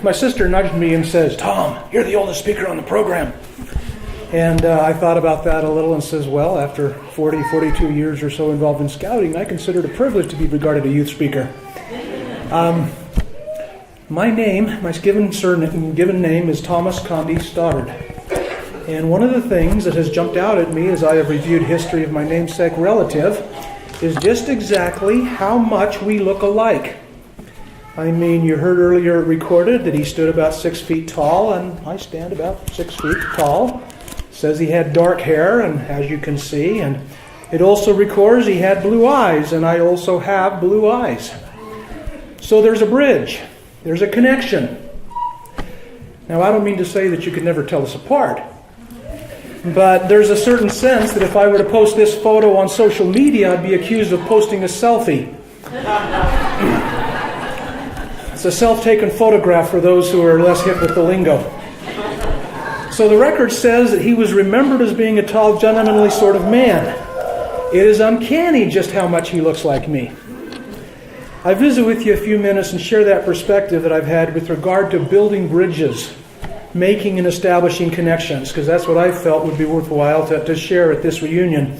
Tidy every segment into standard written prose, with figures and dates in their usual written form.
my sister nudged me and says, "Tom, you're the oldest speaker on the program." And I thought about that a little and says, well, after 42 years or so involved in scouting, I consider it a privilege to be regarded a youth speaker. My name, my given name is Thomas Condie Stoddard. And one of the things that has jumped out at me as I have reviewed history of my namesake relative is just exactly how much we look alike. I mean, you heard earlier recorded that he stood about 6 feet tall, and I stand about 6 feet tall. Says he had dark hair, and as you can see, and it also records he had blue eyes, and I also have blue eyes. So there's a bridge. There's a connection. Now, I don't mean to say that you could never tell us apart, but there's a certain sense that if I were to post this photo on social media, I'd be accused of posting a selfie. It's a self-taken photograph for those who are less hip with the lingo. So the record says that he was remembered as being a tall, gentlemanly sort of man. It is uncanny just how much he looks like me. I visit with you a few minutes and share that perspective that I've had with regard to building bridges, making and establishing connections, because that's what I felt would be worthwhile to share at this reunion.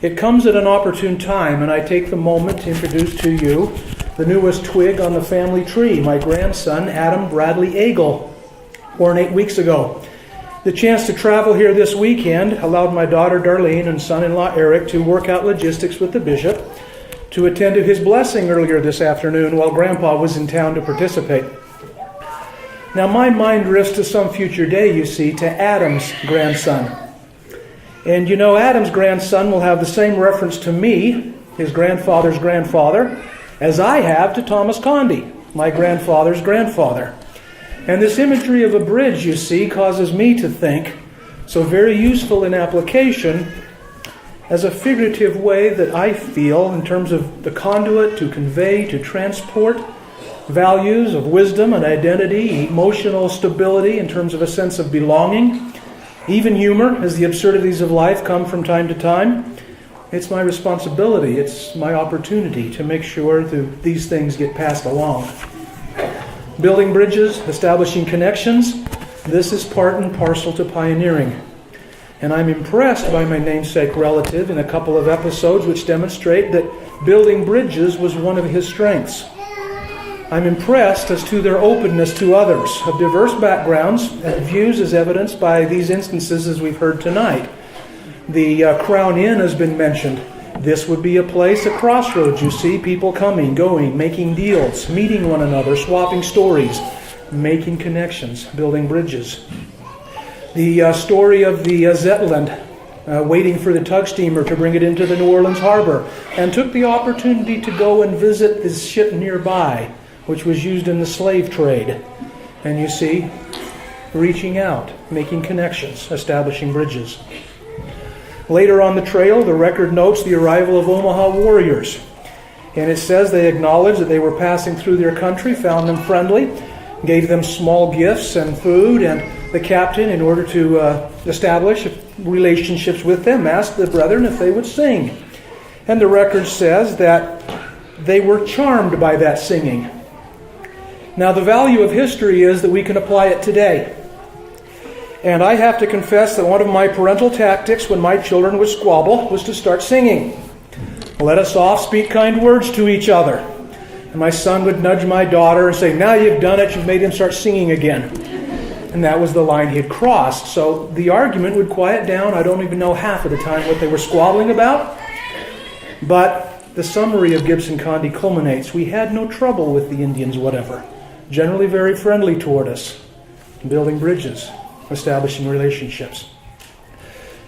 It comes at an opportune time, and I take the moment to introduce to you the newest twig on the family tree, my grandson, Adam Bradley Agel, born 8 weeks ago. The chance to travel here this weekend allowed my daughter Darlene and son-in-law Eric to work out logistics with the bishop to attend to his blessing earlier this afternoon while Grandpa was in town to participate. Now my mind drifts to some future day, you see, to Adam's grandson. And you know, Adam's grandson will have the same reference to me, his grandfather's grandfather, as I have to Thomas Condie, my grandfather's grandfather. And this imagery of a bridge, you see, causes me to think, so very useful in application, as a figurative way that I feel in terms of the conduit to convey, to transport values of wisdom and identity, emotional stability in terms of a sense of belonging, even humor as the absurdities of life come from time to time. It's my responsibility, it's my opportunity to make sure that these things get passed along. Building bridges, establishing connections, this is part and parcel to pioneering. And I'm impressed by my namesake relative in a couple of episodes which demonstrate that building bridges was one of his strengths. I'm impressed as to their openness to others of diverse backgrounds and views as evidenced by these instances as we've heard tonight. The Crown Inn has been mentioned. This would be a place, a crossroads, you see, people coming, going, making deals, meeting one another, swapping stories, making connections, building bridges. The story of the Zetland, waiting for the tug steamer to bring it into the New Orleans harbor, and took the opportunity to go and visit this ship nearby, which was used in the slave trade. And you see, reaching out, making connections, establishing bridges. Later on the trail, the record notes the arrival of Omaha warriors. And it says they acknowledged that they were passing through their country, found them friendly, gave them small gifts and food, and the captain, in order to establish relationships with them, asked the brethren if they would sing. And the record says that they were charmed by that singing. Now, the value of history is that we can apply it today. And I have to confess that one of my parental tactics when my children would squabble was to start singing. Let us off, speak kind words to each other. And my son would nudge my daughter and say, "Now you've done it, you've made him start singing again." And that was the line he had crossed. So the argument would quiet down. I don't even know half of the time what they were squabbling about. But the summary of Gibson Condie culminates. We had no trouble with the Indians whatever. Generally very friendly toward us. Building bridges. Establishing relationships.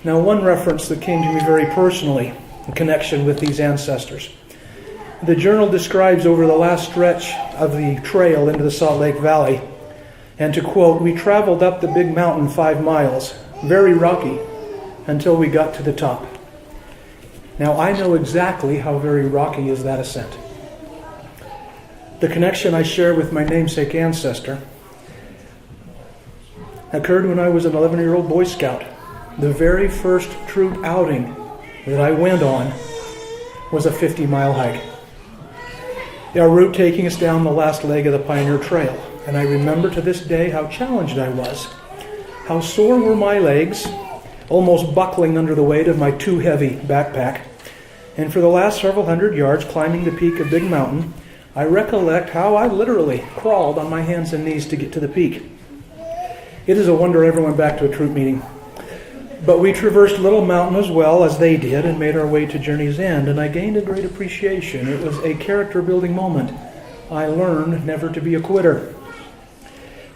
Now, one reference that came to me very personally in connection with these ancestors. The journal describes over the last stretch of the trail into the Salt Lake Valley, and to quote, "We traveled up the big mountain 5 miles, very rocky, until we got to the top." Now, I know exactly how very rocky is that ascent. The connection I share with my namesake ancestor occurred when I was an 11-year-old Boy Scout. The very first troop outing that I went on was a 50-mile hike. Our route taking us down the last leg of the Pioneer Trail. and I remember to this day how challenged I was, how sore were my legs, almost buckling under the weight of my too heavy backpack. And for the last several hundred yards climbing the peak of Big Mountain, I recollect how I literally crawled on my hands and knees to get to the peak. It is a wonder I ever went back to a troop meeting. But we traversed Little Mountain as well as they did and made our way to Journey's End, and I gained a great appreciation. It was a character-building moment. I learned never to be a quitter.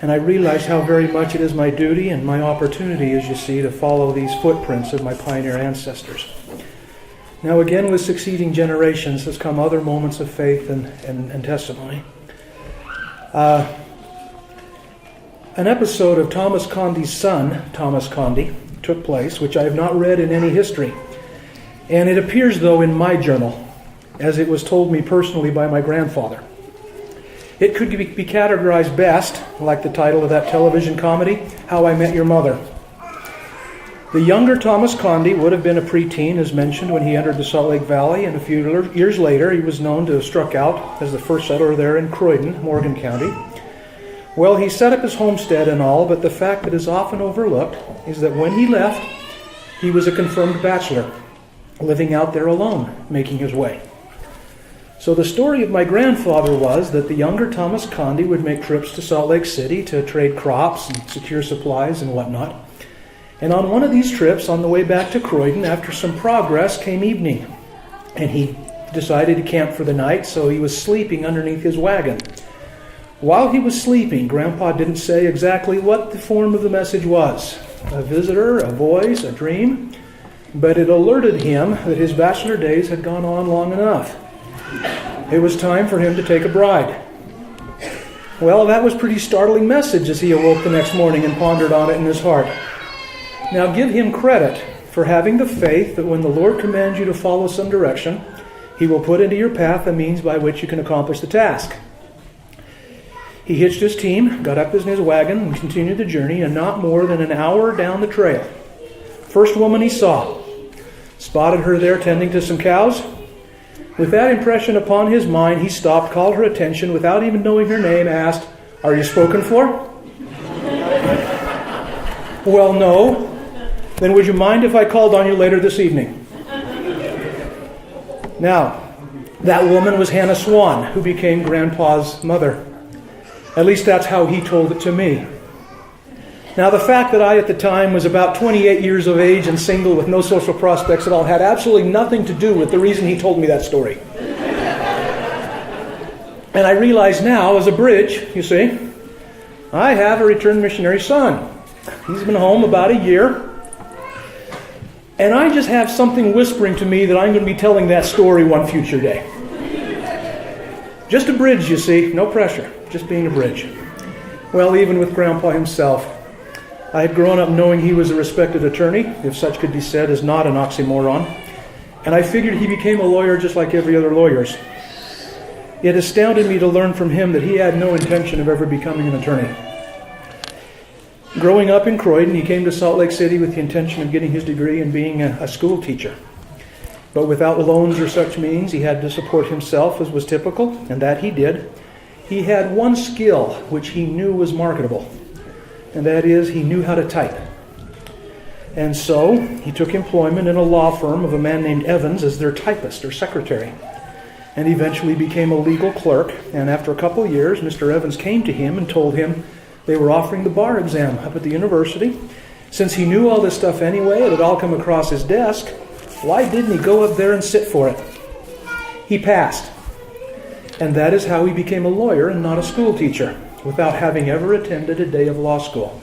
And I realized how very much it is my duty and my opportunity, as you see, to follow these footprints of my pioneer ancestors. Now again, with succeeding generations has come other moments of faith and testimony. An episode of Thomas Condie's son, Thomas Condie, took place, which I have not read in any history. And it appears, though, in my journal, as it was told me personally by my grandfather. It could be categorized best, like the title of that television comedy, How I Met Your Mother. The younger Thomas Condie would have been a preteen, as mentioned, when he entered the Salt Lake Valley, and a few years later he was known to have struck out as the first settler there in Croydon, Morgan County. Well, he set up his homestead and all, but the fact that is often overlooked is that when he left, he was a confirmed bachelor, living out there alone, making his way. So the story of my grandfather was that the younger Thomas Condie would make trips to Salt Lake City to trade crops and secure supplies and whatnot. And on one of these trips, on the way back to Croydon, after some progress, came evening. And he decided to camp for the night, so he was sleeping underneath his wagon. While he was sleeping, Grandpa didn't say exactly what the form of the message was. A visitor, a voice, a dream. But it alerted him that his bachelor days had gone on long enough. It was time for him to take a bride. Well, that was a pretty startling message as he awoke the next morning and pondered on it in his heart. Now give him credit for having the faith that when the Lord commands you to follow some direction, He will put into your path a means by which you can accomplish the task. He hitched his team, got up in his wagon, and continued the journey, and not more than an hour down the trail. First woman he saw, spotted her there tending to some cows. With that impression upon his mind, he stopped, called her attention, without even knowing her name, asked, "Are you spoken for?" "Well, no." "Then would you mind if I called on you later this evening?" Now, that woman was Hannah Swan, who became Grandpa's mother. At least that's how he told it to me. Now, the fact that I at the time was about 28 years of age and single with no social prospects at all had absolutely nothing to do with the reason he told me that story. And I realize now, as a bridge, you see, I have a returned missionary son. He's been home about a year. And I just have something whispering to me that I'm going to be telling that story one future day. Just a bridge, you see, no pressure, just being a bridge. Well, even with Grandpa himself, I had grown up knowing he was a respected attorney, if such could be said, is not an oxymoron, and I figured he became a lawyer just like every other lawyers. It astounded me to learn from him that he had no intention of ever becoming an attorney. Growing up in Croydon, he came to Salt Lake City with the intention of getting his degree and being a school teacher. But without loans or such means, he had to support himself, as was typical, and that he did. He had one skill which he knew was marketable, and that is he knew how to type. And so he took employment in a law firm of a man named Evans as their typist or secretary, and eventually became a legal clerk. And after a couple of years, Mr. Evans came to him and told him they were offering the bar exam up at the university. Since he knew all this stuff anyway, it had all come across his desk, why didn't he go up there and sit for it? He passed. And that is how he became a lawyer and not a school teacher, without having ever attended a day of law school.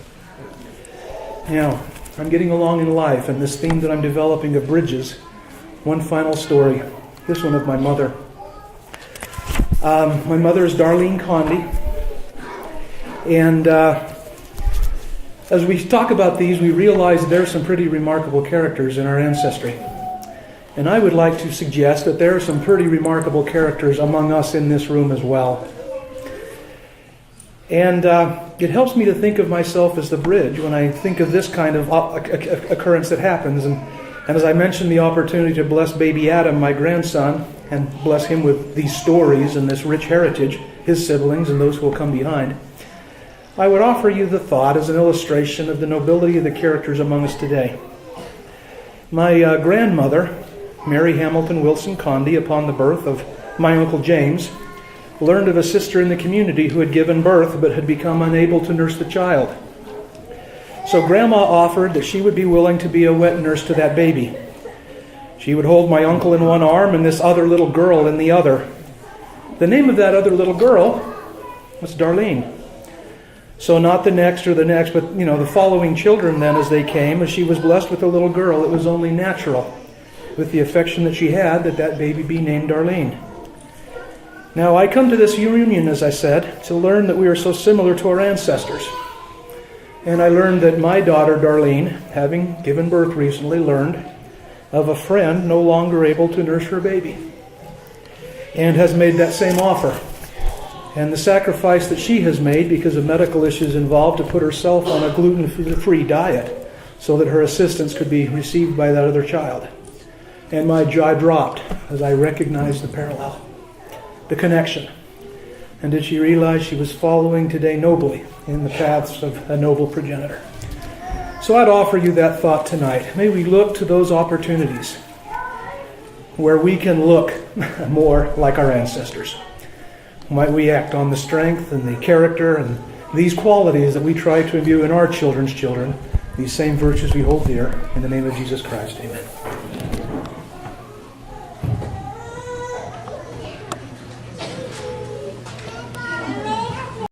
Now, I'm getting along in life, and this theme that I'm developing of bridges, one final story, this one of my mother. My mother is Darlene Condie, and as we talk about these, we realize there are some pretty remarkable characters in our ancestry. And I would like to suggest that there are some pretty remarkable characters among us in this room as well. And it helps me to think of myself as the bridge when I think of this kind of occurrence that happens. And as I mentioned, the opportunity to bless baby Adam, my grandson, and bless him with these stories and this rich heritage, his siblings and those who will come behind. I would offer you the thought as an illustration of the nobility of the characters among us today. My grandmother, Mary Hamilton Wilson Condie, upon the birth of my Uncle James, learned of a sister in the community who had given birth but had become unable to nurse the child. So Grandma offered that she would be willing to be a wet nurse to that baby. She would hold my uncle in one arm and this other little girl in the other. The name of that other little girl was Darlene. So not the next or the next, but the following children then as they came, as she was blessed with a little girl, it was only natural, with the affection that she had, that baby be named Darlene. Now I come to this reunion, as I said, to learn that we are so similar to our ancestors. And I learned that my daughter Darlene, having given birth recently, learned of a friend no longer able to nurse her baby, and has made that same offer. And the sacrifice that she has made because of medical issues involved to put herself on a gluten-free diet so that her assistance could be received by that other child. And my jaw dropped as I recognized the parallel, the connection. And did she realize she was following today nobly in the paths of a noble progenitor? So I'd offer you that thought tonight. May we look to those opportunities where we can look more like our ancestors. Might we act on the strength and the character and these qualities that we try to imbue in our children's children, these same virtues we hold dear, in the name of Jesus Christ. Amen.